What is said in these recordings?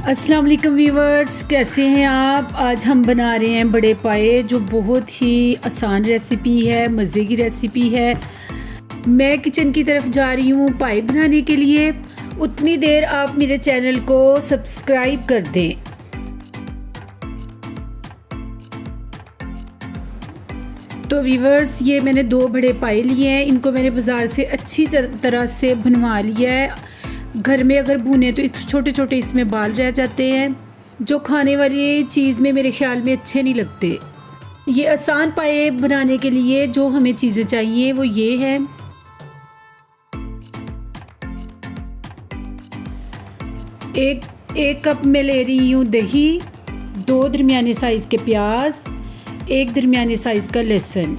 अस्सलाम वालेकुम व्यूवर्स, कैसे हैं आप। आज हम बना रहे हैं बड़े पाए, जो बहुत ही आसान रेसिपी है, मज़े की रेसिपी है। मैं किचन की तरफ जा रही हूँ पाए बनाने के लिए। उतनी देर आप मेरे चैनल को सब्सक्राइब कर दें। तो व्यूवर्स, ये मैंने 2 बड़े पाए लिए हैं। इनको मैंने बाज़ार से अच्छी तरह से बनवा लिया है। घर में अगर भुने तो छोटे छोटे इसमें बाल रह जाते हैं, जो खाने वाली चीज़ में मेरे ख़्याल में अच्छे नहीं लगते। ये आसान पाए बनाने के लिए जो हमें चीज़ें चाहिए वो ये है। एक कप में ले रही हूँ दही, 2 दरमियाने साइज़ के प्याज, 1 दरमियाने साइज़ का लहसुन,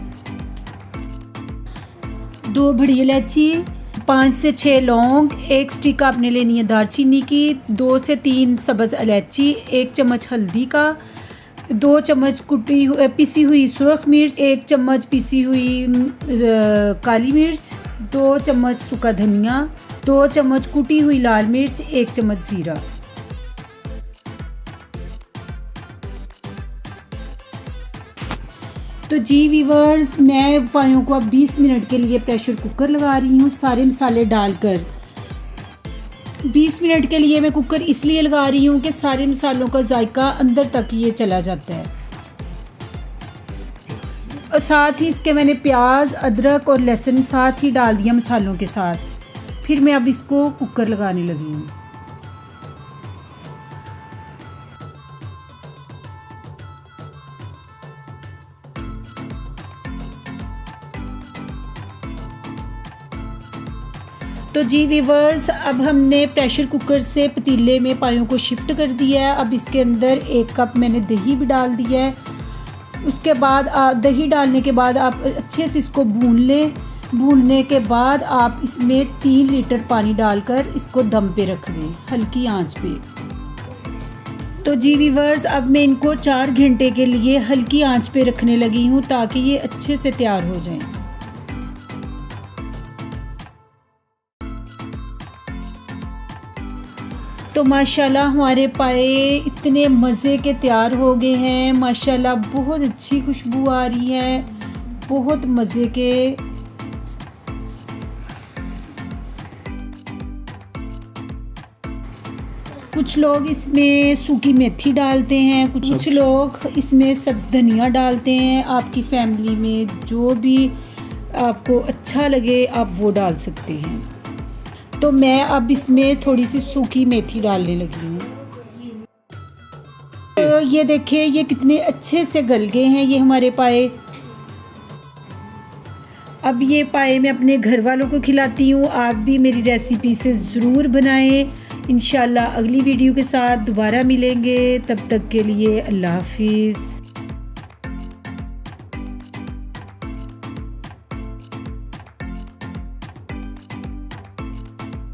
2 बड़ी इलायची, 5 से 6 लौंग, 1 स्टिक आपने लेनी है दालचीनी की, 2 से 3 सब्ज़ इलायची, 1 चम्मच हल्दी का, 2 चम्मच पिसी हुई सुरख मिर्च, 1 चम्मच पिसी हुई काली मिर्च, 2 चम्मच सूखा धनिया, 2 चम्मच कुटी हुई लाल मिर्च, 1 चम्मच ज़ीरा। तो जी व्यूवर्स, मैं पायों को अब 20 मिनट के लिए प्रेशर कुकर लगा रही हूँ सारे मसाले डालकर। 20 मिनट के लिए मैं कुकर इसलिए लगा रही हूँ कि सारे मसालों का जायका अंदर तक ये चला जाता है। और साथ ही इसके मैंने प्याज, अदरक और लहसुन साथ ही डाल दिया मसालों के साथ। फिर मैं अब इसको कुकर लगाने लगी हूँ। तो जी व्यूवर्स, अब हमने प्रेशर कुकर से पतीले में पायों को शिफ्ट कर दिया है। अब इसके अंदर 1 कप मैंने दही भी डाल दिया है। उसके बाद दही डालने के बाद आप अच्छे से इसको भून लें। भूनने के बाद आप इसमें 3 लीटर पानी डालकर इसको दम पे रख दें, हल्की आंच पे। तो जी व्यूवर्स, अब मैं इनको 4 घंटे के लिए हल्की आंच पे रखने लगी हूँ ताकि ये अच्छे से तैयार हो जाएं। तो माशाल्लाह हमारे पाए इतने मज़े के तैयार हो गए हैं। माशाल्लाह बहुत अच्छी खुशबू आ रही है, बहुत मज़े के। कुछ लोग इसमें सूखी मेथी डालते हैं, कुछ लोग इसमें सब्ज़ धनिया डालते हैं। आपकी फैमिली में जो भी आपको अच्छा लगे आप वो डाल सकते हैं। तो मैं अब इसमें थोड़ी सी सूखी मेथी डालने लगी हूँ। तो ये देखिए, ये कितने अच्छे से गल गए हैं ये हमारे पाए। अब ये पाए मैं अपने घर वालों को खिलाती हूँ। आप भी मेरी रेसिपी से ज़रूर बनाएं। इंशाल्लाह अगली वीडियो के साथ दोबारा मिलेंगे। तब तक के लिए अल्लाह हाफिज़।